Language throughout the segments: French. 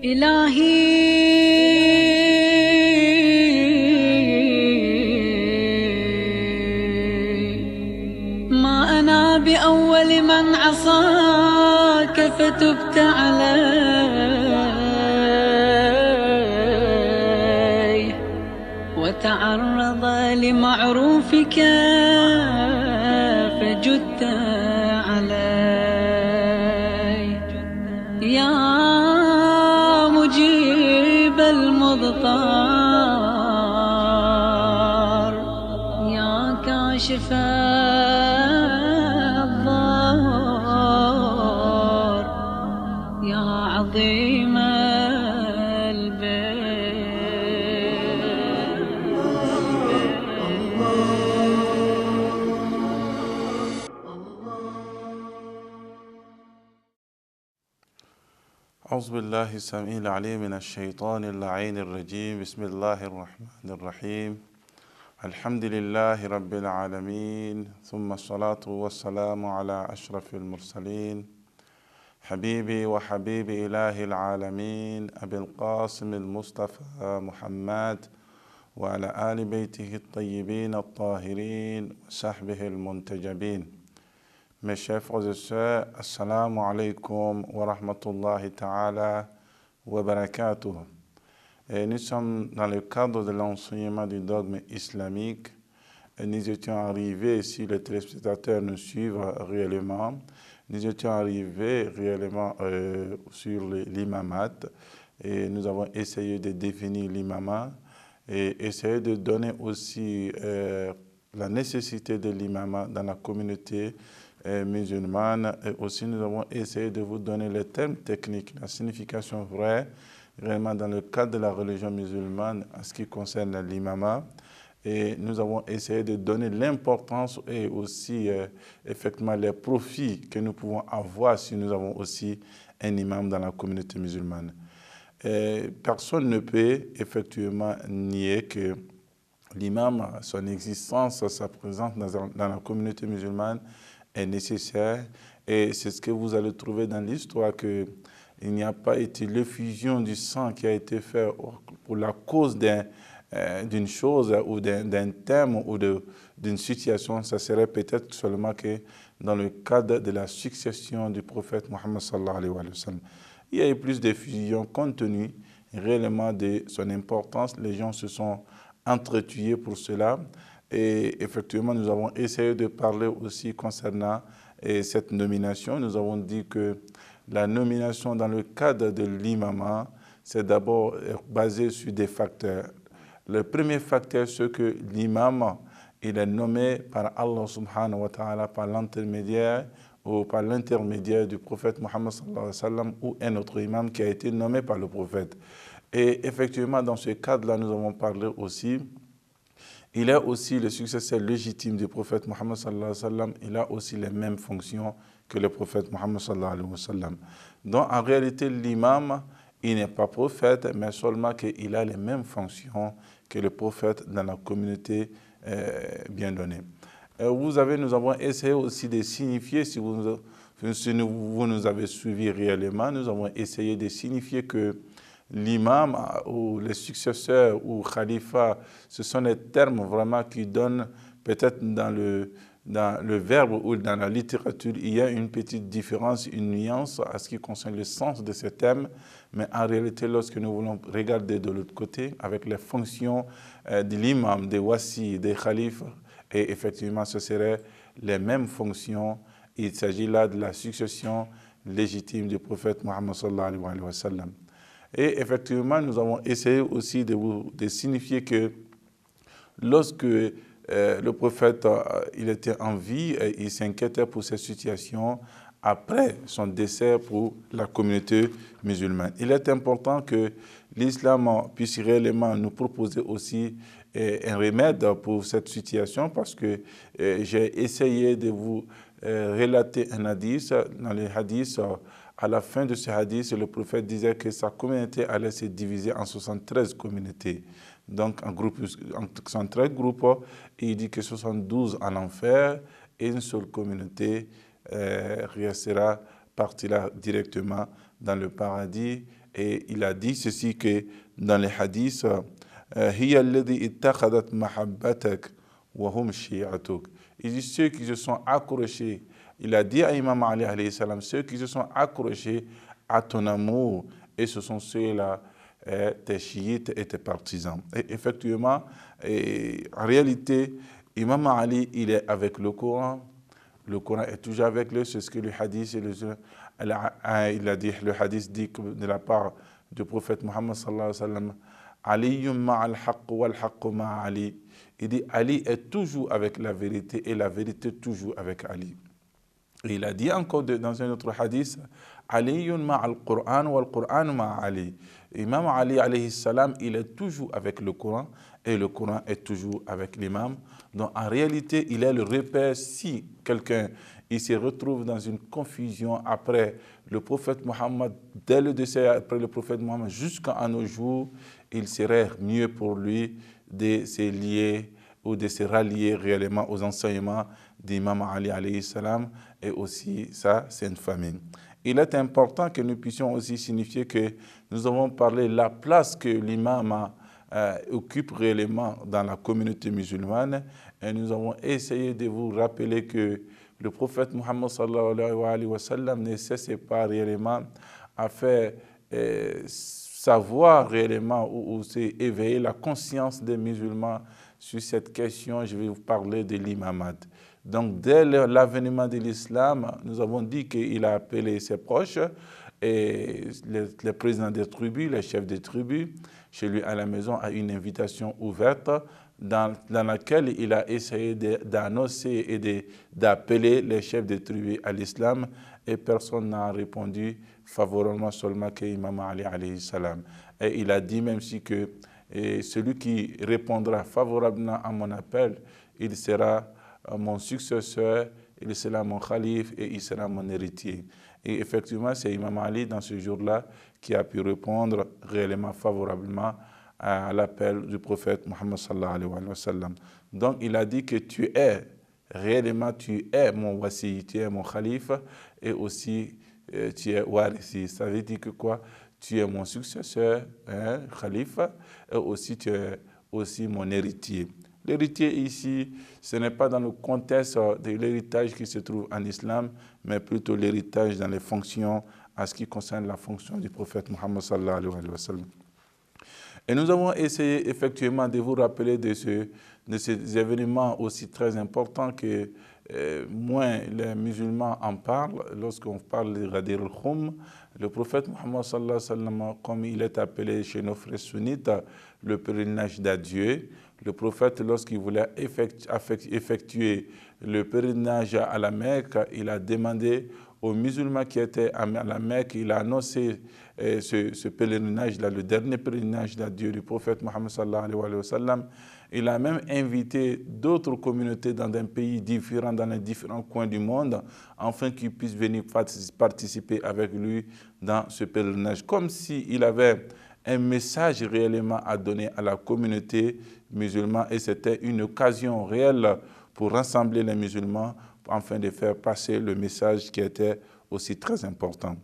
إلهي ما أنا بأول من عصاك فتبت علي وتعرض لمعروفك فجدت علي يا مجيب المضطر يا كاشف الضار يا عظيم البر. أعوذ بالله السميع العليم من الشيطان اللعين الرجيم. بسم الله الرحمن الرحيم. الحمد لله رب العالمين، ثم الصلاة والسلام على أشرف المرسلين حبيبي وحبيب إله العالمين أبي القاسم المصطفى محمد وعلى آل بيته الطيبين الطاهرين وصحبه المنتجبين. Mes chers frères et sœurs, assalamu alaikum wa rahmatullahi ta'ala wa barakatuh. Nous sommes dans le cadre de l'enseignement du dogme islamique. Nous étions arrivés, si les téléspectateurs nous suivent réellement, nous étions arrivés réellement sur l'imamat et nous avons essayé de définir l'imamat et essayer de donner aussi la nécessité de l'imamat dans la communauté musulmane, et aussi nous avons essayé de vous donner les termes techniques, la signification vraie, réellement dans le cadre de la religion musulmane en ce qui concerne l'imama. Et nous avons essayé de donner l'importance et aussi effectivement les profits que nous pouvons avoir si nous avons aussi un imam dans la communauté musulmane. Personne ne peut effectivement nier que l'imam, son existence, sa présence dans la communauté musulmane est nécessaire, et c'est ce que vous allez trouver dans l'histoire, qu'il n'y a pas été l'effusion du sang qui a été fait pour la cause d'une chose ou d'un thème ou d'une situation. Ça serait peut-être seulement que dans le cadre de la succession du prophète Mohammed sallallahu alayhi wa sallam. Il y a eu plus d'effusion compte tenu réellement de son importance. Les gens se sont entretués pour cela. Et effectivement, nous avons essayé de parler aussi concernant cette nomination. Nous avons dit que la nomination dans le cadre de l'imama, c'est d'abord basé sur des facteurs. Le premier facteur, c'est que l'imam, il est nommé par Allah subhanahu wa ta'ala par l'intermédiaire du prophète Mohammed sallallahu alayhi wa sallam ou un autre imam qui a été nommé par le prophète. Et effectivement, dans ce cadre-là, nous avons parlé aussi. Il est aussi le successeur légitime du prophète Mohammed sallallahu alayhi wa sallam. Il a aussi les mêmes fonctions que le prophète Mohammed sallallahu alayhi wa sallam. Donc en réalité, l'imam, il n'est pas prophète, mais seulement qu'il a les mêmes fonctions que le prophète dans la communauté bien donnée. Nous avons essayé aussi de signifier, si vous nous avez suivis réellement, nous avons essayé de signifier que l'imam ou les successeurs ou khalifa, ce sont des termes vraiment qui donnent peut-être dans le verbe ou dans la littérature, il y a une petite différence, une nuance à ce qui concerne le sens de ces termes. Mais en réalité, lorsque nous voulons regarder de l'autre côté, avec les fonctions de l'imam, des wasi, des khalifs, et effectivement, ce seraient les mêmes fonctions. Il s'agit là de la succession légitime du prophète Mohammed sallallahu alayhi wa sallam. Et effectivement, nous avons essayé aussi de signifier que lorsque le prophète il était en vie, il s'inquiétait pour cette situation après son décès pour la communauté musulmane. Il est important que l'islam puisse réellement nous proposer aussi un remède pour cette situation, parce que j'ai essayé de vous relater un hadith. Dans les hadiths, à la fin de ce hadith, le prophète disait que sa communauté allait se diviser en 73 communautés. Donc en 73 groupes, il dit que 72 en enfer et une seule communauté partira directement dans le paradis. Et il a dit ceci que dans les hadiths, هي الذي اتخذت محبتك وهم شيعتك. Il dit ceux qui se sont accrochés, il a dit à Imam Ali alayhi salam, ceux qui se sont accrochés à ton amour, et ce sont ceux-là, tes chiites et tes partisans. Et effectivement, en réalité, Imam Ali, il est avec le Coran est toujours avec lui, c'est ce que le hadith, il a dit, le hadith dit de la part du prophète Muhammad sallallahu alayhi wa sallam, Aliyum ma'al haqq wal haqq ma'ali. Il dit Ali est toujours avec la vérité et la vérité toujours avec Ali. Et il a dit encore dans un autre hadith, Aliyun ma'al Qur'an wal Qur'an ma'ali. Imam Ali alayhi salam, il est toujours avec le Coran et le Coran est toujours avec l'imam. Donc en réalité, il est le repère si quelqu'un il se retrouve dans une confusion après le prophète Mohammed, dès le décès après le prophète Mohammed jusqu'à nos jours, il serait mieux pour lui de se lier ou de se rallier réellement aux enseignements d'Imam Ali alayhi salam et aussi ça, c'est une famille. Il est important que nous puissions aussi signifier que nous avons parlé de la place que l'imam occupe réellement dans la communauté musulmane et nous avons essayé de vous rappeler que le prophète Muhammad sallallahu alayhi wa sallam ne cessait pas réellement à faire savoir réellement ou c'est éveiller la conscience des musulmans sur cette question. Je vais vous parler de l'imamat. Donc, dès l'avènement de l'islam, nous avons dit qu'il a appelé ses proches et les présidents des tribus, les chefs des tribus, chez lui à la maison, à une invitation ouverte dans laquelle il a essayé d'annoncer et d'appeler les chefs des tribus à l'islam et personne n'a répondu favorablement seulement qu'Imam Ali alayhi salam. Et il a dit même si que celui qui répondra favorablement à mon appel, il sera mon successeur, il sera mon calife et il sera mon héritier. Et effectivement, c'est Imam Ali dans ce jour-là qui a pu répondre réellement favorablement à l'appel du prophète Muhammad sallallahu alayhi wa sallam. Donc il a dit que tu es mon wasi, tu es mon calife et aussi tu es warisi. Ça veut dire que quoi? Tu es mon successeur, calife, et aussi tu es aussi mon héritier. L'héritier ici, ce n'est pas dans le contexte de l'héritage qui se trouve en islam, mais plutôt l'héritage dans les fonctions, à ce qui concerne la fonction du prophète Muhammad sallallahu alayhi wa sallam. Et nous avons essayé effectivement de vous rappeler de ces événements aussi très importants que moins les musulmans en parlent. Lorsqu'on parle de Ghadir al-Khum, le prophète Muhammad sallallahu alayhi wa sallam, comme il est appelé chez nos frères sunnites, le pèlerinage d'adieu. Le prophète, lorsqu'il voulait effectuer le pèlerinage à la Mecque, il a demandé aux musulmans qui étaient à la Mecque, il a annoncé ce pèlerinage-là, le dernier pèlerinage d'adieu du prophète Muhammad sallallahu alayhi wa sallam. Il a même invité d'autres communautés dans des pays différents, dans les différents coins du monde, afin qu'ils puissent venir participer avec lui dans ce pèlerinage, comme s'il avait un message réellement à donner à la communauté musulmane et c'était une occasion réelle pour rassembler les musulmans afin de faire passer le message qui était aussi très important.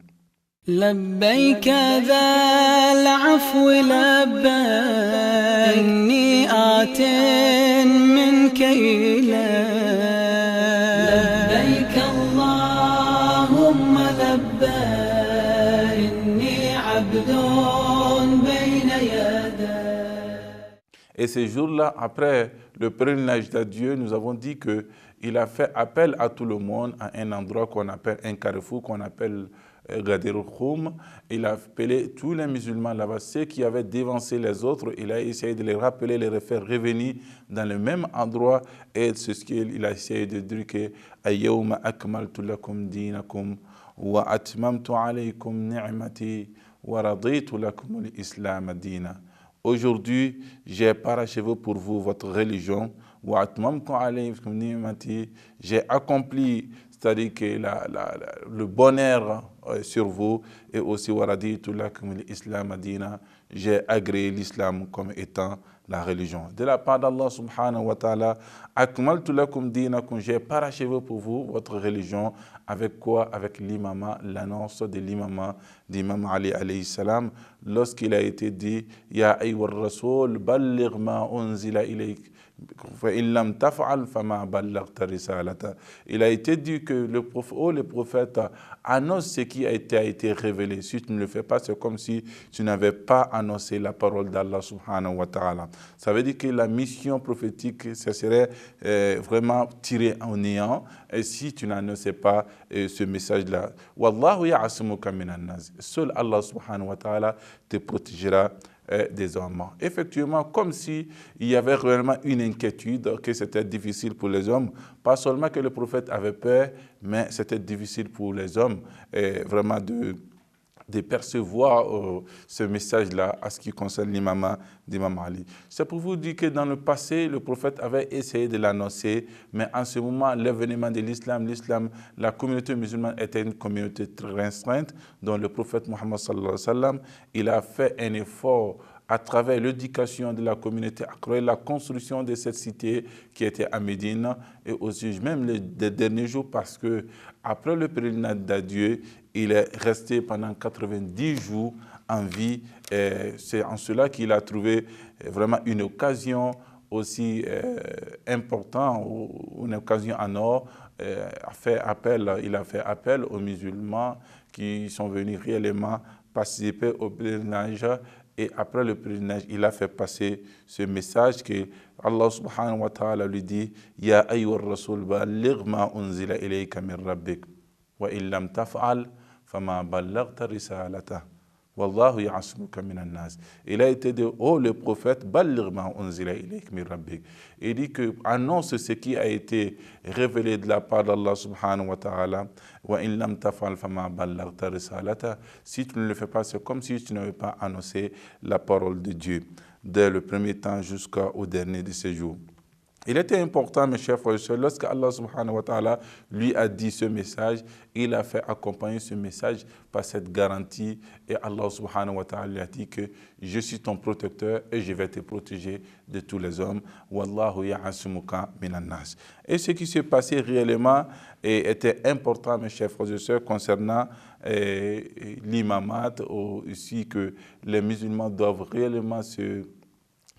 لبيك ذا العفو لبيك إني آت منك إليك لبيك اللهم لبيك إني عبد بين يديك. Et ces jours-là, après le pèlerinage d'adieu, nous avons dit qu'il a fait appel à tout le monde à un endroit qu'on appelle un carrefour, qu'on appelle Ghadir al-Khum. Il a appelé tous les musulmans là-bas, ceux qui avaient dévancé les autres. Il a essayé de les rappeler, les faire revenir dans le même endroit. Et c'est ce qu'il a essayé de dire que Ayyawma akmaltu lakum dinakum wa atmamtu alaykum ni'mati wa raditu lakum al-islam dina. Aujourd'hui, j'ai parachevé pour vous votre religion. J'ai accompli, c'est-à-dire que le bonheur sur vous et aussi j'ai agréé l'islam comme étant la religion. De la part d'Allah subhanahu wa ta'ala, akmaltu lakum dinakum, j'ai parachevé pour vous votre religion. Avec quoi? Avec l'imama, l'annonce de l'imama d'Imam Ali alayhi salam, lorsqu'il a été dit Ya ayyuhar rasoul, balligh ma unzila ilayk. Il a été dit que le prophète annonce ce qui a été révélé. Si tu ne le fais pas, c'est comme si tu n'avais pas annoncé la parole d'Allah subhanahu wa ta'ala. Ça veut dire que la mission prophétique, ça serait vraiment tiré en néant et si tu n'annonçais pas ce message-là. Wallahu ya'asimuka minan nas. Seul Allah subhanahu wa ta'ala te protégera des hommes. Effectivement, comme s'il y avait réellement une inquiétude, que c'était difficile pour les hommes, pas seulement que le prophète avait peur, mais c'était difficile pour les hommes vraiment de percevoir ce message-là à ce qui concerne l'imama d'Imam Ali. C'est pour vous dire que dans le passé, le prophète avait essayé de l'annoncer, mais en ce moment, l'avènement de l'islam, la communauté musulmane était une communauté très restreinte, dont le prophète Mohammed sallallahu alayhi wa sallam, il a fait un effort à travers l'éducation de la communauté, à travers la construction de cette cité qui était à Médine, et aussi même les derniers jours, parce que après le pèlerinage d'adieu, il est resté pendant 90 jours en vie. C'est en cela qu'il a trouvé vraiment une occasion aussi importante, une occasion en or. Il a fait appel aux musulmans qui sont venus réellement participer au pèlerinage. Et après le pèlerinage, il a fait passer ce message que Allah subhanahu wa ta'ala lui dit Ya ayyuhar rasoul balligh ma unzila ilayka min rabbik wa in lam taf'al fama ballaghta risalata wallahu ya'asimuka minan nas. Il a été dit oh le prophète balligh ma unzila ilayka min rabbik. Il dit que annonce ce qui a été révélé de la part d'Allah subhanahu wa ta'ala wa in lam taf'al fama ballaghta risalata. Si tu ne le fais pas, c'est comme si tu n'avais pas annoncé la parole de Dieu dès le premier temps jusqu'au dernier de ces jours. Il était important, mes chers frères et sœurs, lorsque Allah subhanahu wa ta'ala lui a dit ce message, il a fait accompagner ce message par cette garantie et Allah subhanahu wa ta'ala lui a dit que je suis ton protecteur et je vais te protéger de tous les hommes. Wallahu ya'asimuka minan nas. Et ce qui s'est passé réellement était important, mes chers frères et sœurs, concernant l'imamat, aussi que les musulmans doivent réellement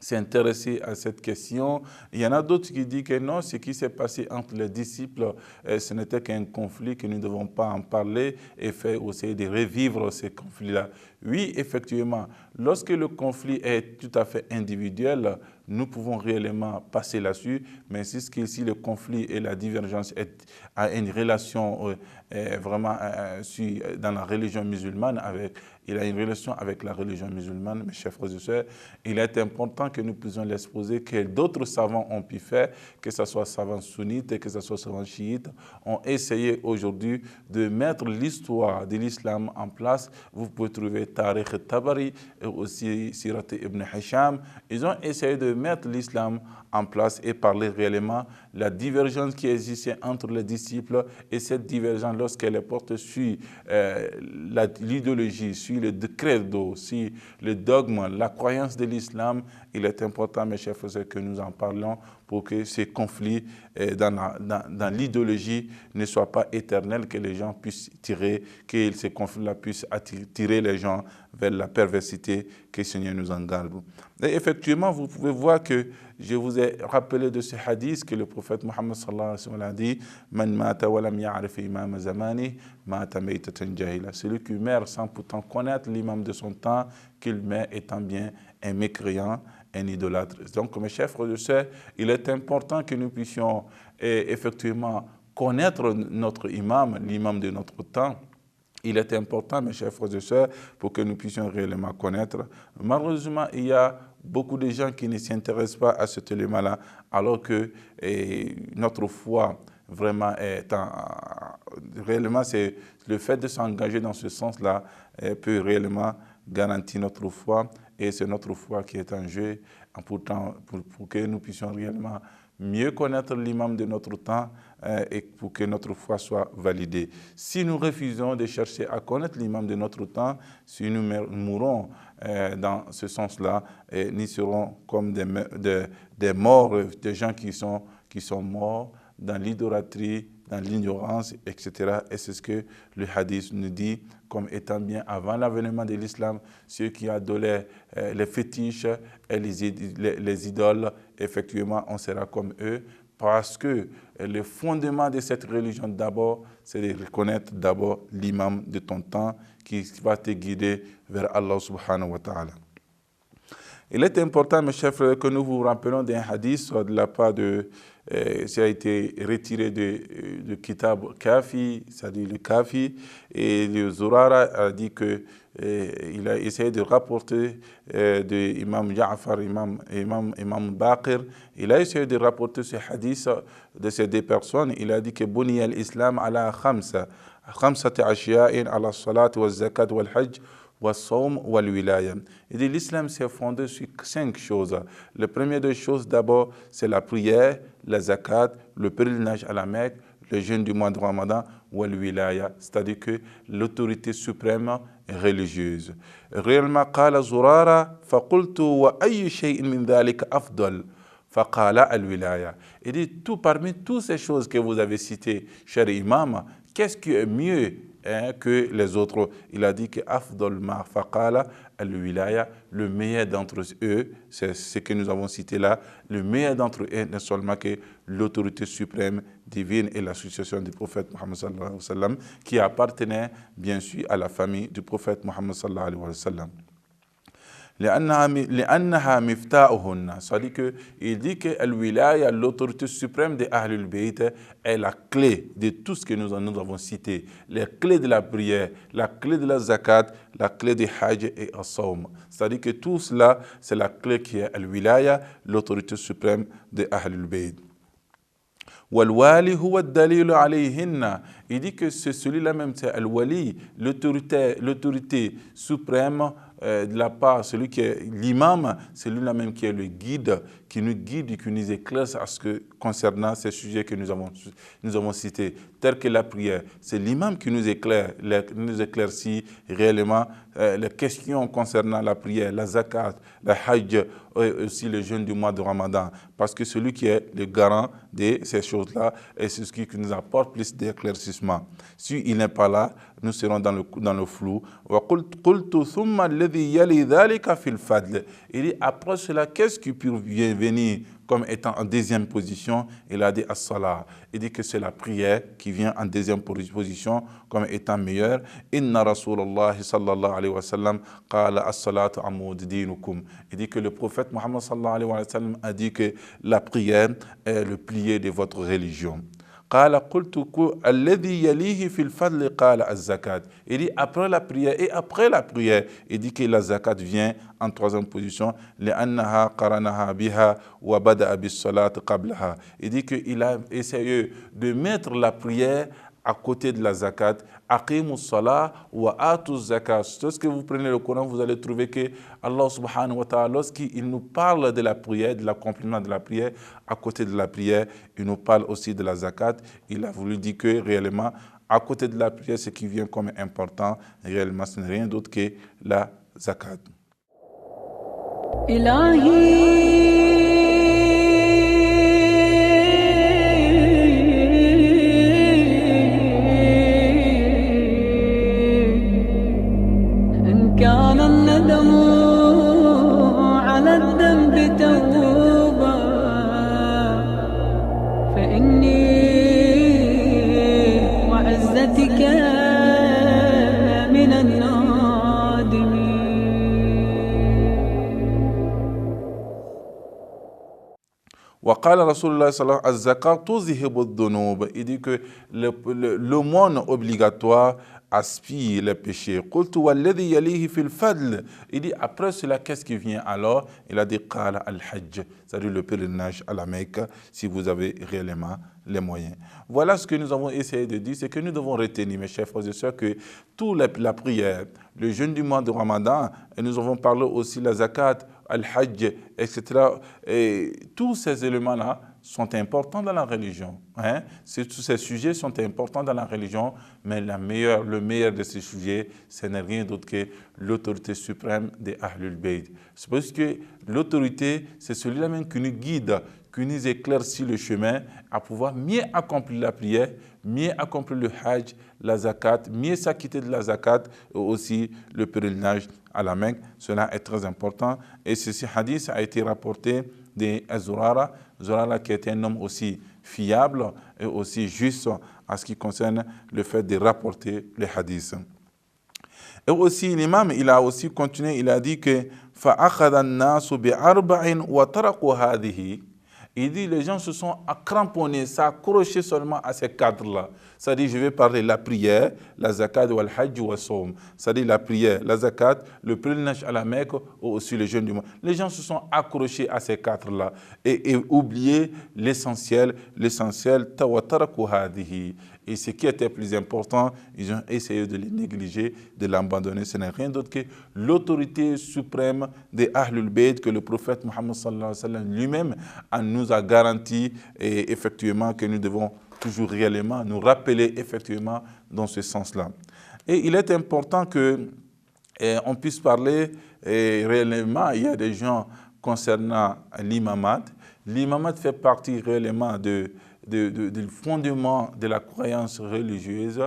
s'intéresser à cette question. Il y en a d'autres qui disent que non, ce qui s'est passé entre les disciples, ce n'était qu'un conflit, que nous ne devons pas en parler et faire aussi de revivre ces conflits-là. Oui, effectivement, lorsque le conflit est tout à fait individuel, nous pouvons réellement passer là-dessus, mais si le conflit et la divergence a une relation vraiment dans la religion musulmane, il a une relation avec la religion musulmane, mes chers frères et sœurs, il est important que nous puissions l'exposer, que d'autres savants ont pu faire, que ce soit savants sunnites, que ce soit savants chiites, ont essayé aujourd'hui de mettre l'histoire de l'islam en place. Vous pouvez trouver Tariq Tabari et aussi Sirat ibn Hisham. Ils ont essayé de mettre l'islam en place et parler réellement la divergence qui existait entre les disciples, et cette divergence, lorsqu'elle est portée sur l'idéologie, sur le credo, sur le dogme, la croyance de l'islam, il est important, mes chers frères, que nous en parlons pour que ces conflits dans l'idéologie ne soient pas éternels, que les gens puissent que ces conflits-là puissent tirer les gens vers la perversité, que le Seigneur nous en garde. Et effectivement, vous pouvez voir que je vous ai rappelé de ce hadith que le prophète Mohammed sallallahu alayhi wa sallam a dit Man mata wa lam ya'rif imam zamani mata maytatan jahila. Celui qui meurt sans pourtant connaître l'imam de son temps, qu'il meurt étant bien un mécréant, un idolâtre. Donc, mes chers frères et sœurs, il est important que nous puissions effectivement connaître notre imam, l'imam de notre temps. Il est important, mes chers frères et sœurs, pour que nous puissions réellement connaître. Malheureusement, il y a beaucoup de gens qui ne s'intéressent pas à cet élément-là, alors que notre foi vraiment réellement, c'est le fait de s'engager dans ce sens-là peut réellement garantir notre foi, et c'est notre foi qui est en jeu pour que nous puissions réellement mieux connaître l'imam de notre temps et pour que notre foi soit validée. Si nous refusons de chercher à connaître l'imam de notre temps, si nous mourrons dans ce sens-là, nous serons comme des morts, des gens qui sont morts dans l'idolâtrie, dans l'ignorance, etc. Et c'est ce que le hadith nous dit comme étant bien avant l'avènement de l'islam, ceux qui adoraient les fétiches et les idoles, effectivement, on sera comme eux, parce que le fondement de cette religion d'abord, c'est de reconnaître d'abord l'imam de ton temps qui va te guider vers Allah subhanahu wa ta'ala. Il est important, mes chers frères, que nous vous rappelons d'un hadith de la part de, ça a été retiré de Kitab Kafi, c'est-à-dire le Kafi, et le Zurara a dit que il a essayé de rapporter de Imam Ja'far, Imam Baqir, il a essayé de rapporter ce hadith de ces deux personnes. Il a dit que Buniya al-Islam ala khamsati ashya'in ala salat wa zakat wal hajj wa sawm wal wilaya. Il dit l'islam s'est fondé sur 5 choses. La première des choses d'abord, c'est la prière, la zakat, le pèlerinage à la Mecque, le jeûne du mois de Ramadan, wal wilaya, c'est-à-dire que l'autorité suprême religieuse. Réellement, قال زرارة فقلت وأي شيء من ذلك أفضل فقال الولاية. Il dit parmi toutes ces choses que vous avez citées, cher imam, qu'est-ce qui est mieux que les autres? Il a dit que afdal ma faqala al-wilaya, le meilleur d'entre eux, c'est ce que nous avons cité là, le meilleur d'entre eux n'est seulement que l'autorité suprême divine et l'association du prophète Mohammed sallallahu alayhi wa sallam, qui appartenait bien sûr à la famille du prophète Mohammed sallallahu alayhi wa sallam. لأنها مفتاحهن, c'est-à-dire qu'il dit que al-wilaya, l'autorité suprême de Ahlul Bayt, est la clé de tout ce que nous avons cité, les clés de la prière, la clé de la zakat, la clé du hajj et as-sawm. C'est-à-dire que tout cela, c'est la clé qui est al-wilaya, l'autorité suprême de Ahlul Bayt. Wal-wali huwa ad-dalil alayhinna. Il dit que c'est celui-là même, c'est al-wali, l'autorité suprême de la part, celui qui est l'imam, c'est lui-là même qui est le guide, qui nous guide et qui nous éclaire à ce que, concernant ces sujets que nous avons cités, tels que la prière. C'est l'imam qui nous éclaircit réellement les questions concernant la prière, la zakat, la hajj, et aussi le jeûne du mois de Ramadan. Parce que celui qui est le garant de ces choses-là, et c'est ce qui nous apporte plus d'éclaircissement. Si il n'est pas là, nous serons dans le flou. Il dit après cela, qu'est-ce qui peut venir comme étant en deuxième position? Il a dit as-salah. Il dit que c'est la prière qui vient en deuxième position comme étant meilleure. Inna Rasulallah sallallahu alayhi wa sallam qala as-salatu amud dinukum. Il dit que le prophète Mohammed sallallahu alayhi wa sallam a dit que la prière est le pilier de votre religion. قال قلت الذي يليه في الفضل قال الزكاة. Il dit après la prière, et après la prière, il dit que la zakat vient en troisième position. لأنها قرنها بها وبدأ بالصلاة قبلها. Il dit qu'il a essayé de mettre la prière à côté de la zakat. Aqimu salah wa atu zakat. Lorsque vous prenez le Coran, vous allez trouver que Allah subhanahu wa ta'ala, lorsqu'il nous parle de la prière, de l'accomplissement de la prière, à côté de la prière, il nous parle aussi de la zakat. Il a voulu dire que réellement, à côté de la prière, ce qui vient comme important, réellement, ce n'est rien d'autre que la zakat. كان الندم على الذنب توبا فإني وعزتك من النادمين. وقال رسول الله صلى الله عليه وسلم الزكاة تذهب الذنوب. Il dit que l'aumône obligatoire aspire les péchés. قلت والذي يليه في الفضل. Il dit après cela, qu'est-ce qui vient alors? Il a dit قال الحج, c'est-à-dire le pèlerinage à la Mecque, si vous avez réellement les moyens. Voilà ce que nous avons essayé de dire, c'est que nous devons retenir, mes chers frères et sœurs, que toute la prière, le jeûne du mois de Ramadan, et nous avons parlé aussi de la zakat, al-hajj, etc. Et tous ces éléments-là sont importants dans la religion. Hein? Tous ces sujets sont importants dans la religion, mais le meilleur de ces sujets, ce n'est rien d'autre que l'autorité suprême des Ahlul Bayt. C'est parce que l'autorité, c'est celui-là même qui nous guide, qui nous éclaircit le chemin à pouvoir mieux accomplir la prière, mieux accomplir le hajj, la zakat, mieux s'acquitter de la zakat et aussi le pèlerinage à la Mecque. Cela est très important. Et ceci hadith a été rapporté de Zurara, qui était un homme aussi fiable et aussi juste en ce qui concerne le fait de rapporter les hadiths. Et aussi l'imam, il a aussi continué, il a dit que فَأَخَذَ النَّاسُ بِأَرْبَعٍ وَتَرَكُوا هَذِهِ. Il dit les gens se sont cramponnés, s'accrochés seulement à ces cadres-là. C'est-à-dire, je vais parler de la prière, la zakat, ou al-hajj, ou al-sawm. C'est-à-dire la prière, la zakat, le pèlerinage à la Mecque, ou aussi le jeûne du mois. Les gens se sont accrochés à ces cadres-là et oublié l'essentiel, tawataraku hadihi. Et ce qui était plus important, ils ont essayé de les négliger, de l'abandonner. Ce n'est rien d'autre que l'autorité suprême des Ahlul Bayt que le prophète Mohammed sallallahu alayhi wa sallam lui-même nous a garanti et effectivement que nous devons toujours réellement nous rappeler effectivement dans ce sens-là. Et il est important qu'on puisse parler réellement, il y a des gens concernant l'imamat. L'imamat fait partie réellement du fondement de la croyance religieuse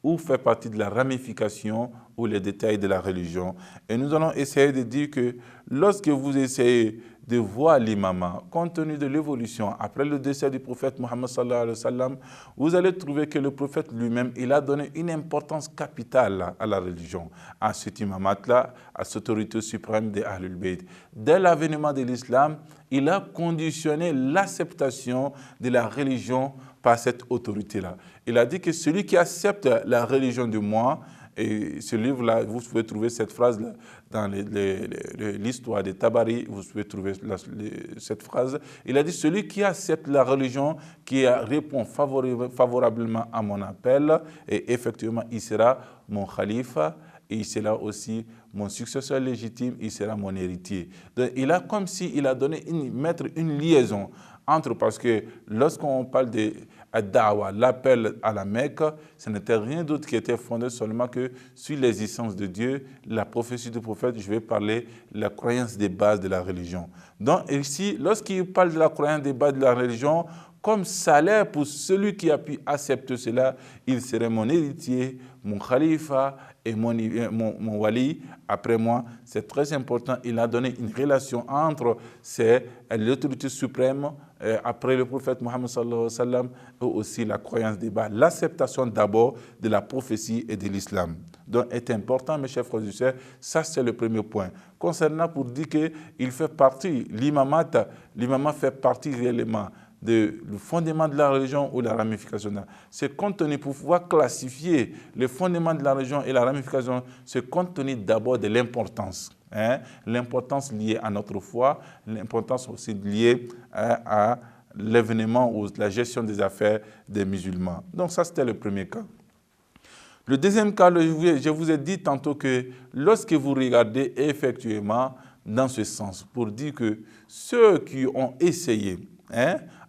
ou fait partie de la ramification ou les détails de la religion. Et nous allons essayer de dire que lorsque vous essayez de voir l'imamat, compte tenu de l'évolution, après le décès du prophète Mohammed sallallahu alayhi wa sallam, vous allez trouver que le prophète lui-même, il a donné une importance capitale à la religion, à cet imamat-là, à cette autorité suprême des Ahlul Bayt. Dès l'avènement de l'islam, il a conditionné l'acceptation de la religion par cette autorité-là. Il a dit que celui qui accepte la religion de moi, et ce livre-là, vous pouvez trouver cette phrase-là dans l'histoire de Tabari, vous pouvez trouver cette phrase. Il a dit, celui qui accepte la religion, qui répond favorablement à mon appel, et effectivement, il sera mon khalifa, et il sera aussi mon successeur légitime, il sera mon héritier. Donc, il a comme s'il a donné mettre une liaison entre, parce que lorsqu'on parle de Ad-Da'wa, l'appel à la Mecque, ce n'était rien d'autre qui était fondé seulement que sur l'existence de Dieu, la prophétie du prophète. Je vais parler de la croyance des bases de la religion. Donc ici, lorsqu'il parle de la croyance des bases de la religion, comme salaire pour celui qui a pu accepter cela, il serait mon héritier, mon khalifa et mon wali après moi. C'est très important. Il a donné une relation entre l'autorité suprême après le prophète Mohammed sallallahu alayhi wa sallam et aussi la croyance des bases, l'acceptation d'abord de la prophétie et de l'islam. Donc, est important, mes chers frères et sœurs, ça c'est le premier point. Concernant pour dire qu'il fait partie, l'imamat fait partie réellement du fondement de la religion ou la ramification. C'est compte tenu, pour pouvoir classifier le fondement de la religion et la ramification, c'est compte tenu d'abord de l'importance. L'importance liée à notre foi, l'importance aussi liée à l'événement ou la gestion des affaires des musulmans. Donc ça, c'était le premier cas. Le deuxième cas, je vous ai dit tantôt que lorsque vous regardez effectivement dans ce sens, pour dire que ceux qui ont essayé,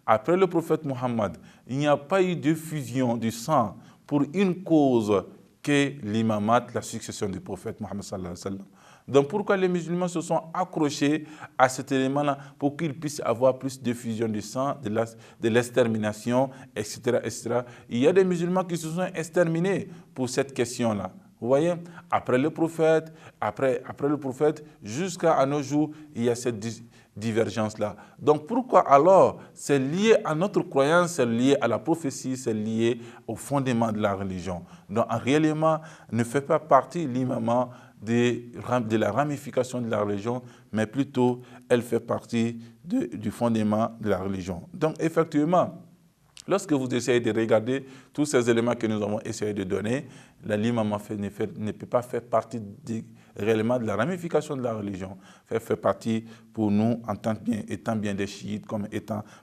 après le prophète Mohammed, il n'y a pas eu de fusion du sang pour une cause que l'imamat, la succession du prophète Mohammed sallallahu alayhi wa sallam. Donc pourquoi les musulmans se sont accrochés à cet élément-là pour qu'ils puissent avoir plus de fusion du sang, de l'extermination, etc., etc. Il y a des musulmans qui se sont exterminés pour cette question-là. Vous voyez, après le prophète, jusqu'à nos jours, il y a cette divergence-là. Donc pourquoi alors c'est lié à notre croyance, c'est lié à la prophétie, c'est lié au fondement de la religion. Donc réellement, ne fait pas partie l'imamat de la ramification de la religion, mais plutôt elle fait partie du fondement de la religion. Donc effectivement, lorsque vous essayez de regarder tous ces éléments que nous avons essayé de donner, l'imamat ne peut pas faire partie réellement de la ramification de la religion. Fait partie pour nous, étant bien des chiites, comme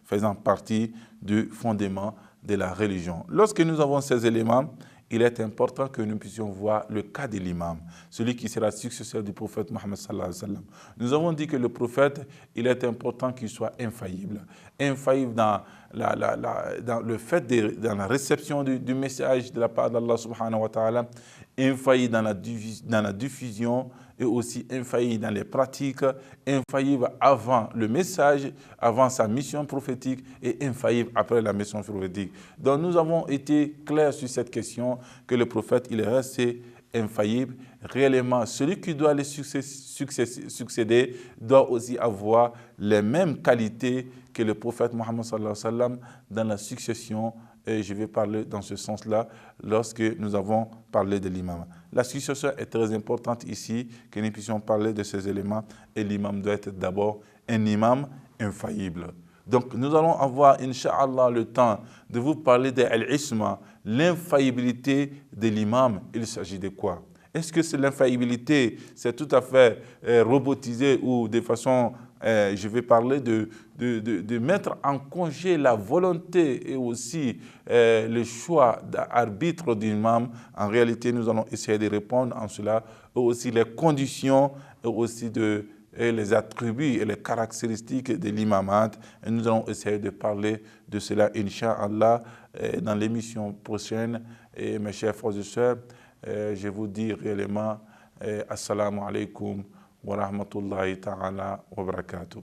faisant partie du fondement de la religion. Lorsque nous avons ces éléments, il est important que nous puissions voir le cas de l'imam, celui qui sera successeur du prophète Mohammed sallallahu alayhi wa sallam. Nous avons dit que le prophète, il est important qu'il soit infaillible. Infaillible dans le fait dans la réception du message de la part d'Allah subhanahu wa ta'ala, infaillible dans la diffusion et aussi infaillible dans les pratiques, infaillible avant le message, avant sa mission prophétique et infaillible après la mission prophétique. Donc nous avons été clairs sur cette question que le prophète, il est resté infaillible. Réellement, celui qui doit les succéder doit aussi avoir les mêmes qualités que le prophète Mohammed sallallahu alayhi wa sallam dans la succession. Et je vais parler dans ce sens-là lorsque nous avons parlé de l'imam. La succession est très importante ici, que nous puissions parler de ces éléments. Et l'imam doit être d'abord un imam infaillible. Donc nous allons avoir, Inch'Allah, le temps de vous parler de l'isma, l'infaillibilité de l'imam. Il s'agit de quoi? Est-ce que c'est l'infaillibilité, c'est tout à fait robotisé ou de façon, je vais parler de mettre en congé la volonté et aussi le choix d'arbitre de l'imam? En réalité, nous allons essayer de répondre en cela, et aussi les conditions et aussi et les attributs et les caractéristiques de l'imamat. Et nous allons essayer de parler de cela, Inch'Allah, dans l'émission prochaine. Et mes chers frères et sœurs, je vous dis réellement Assalamu alaikum wa rahmatullahi ta'ala wa barakatuh.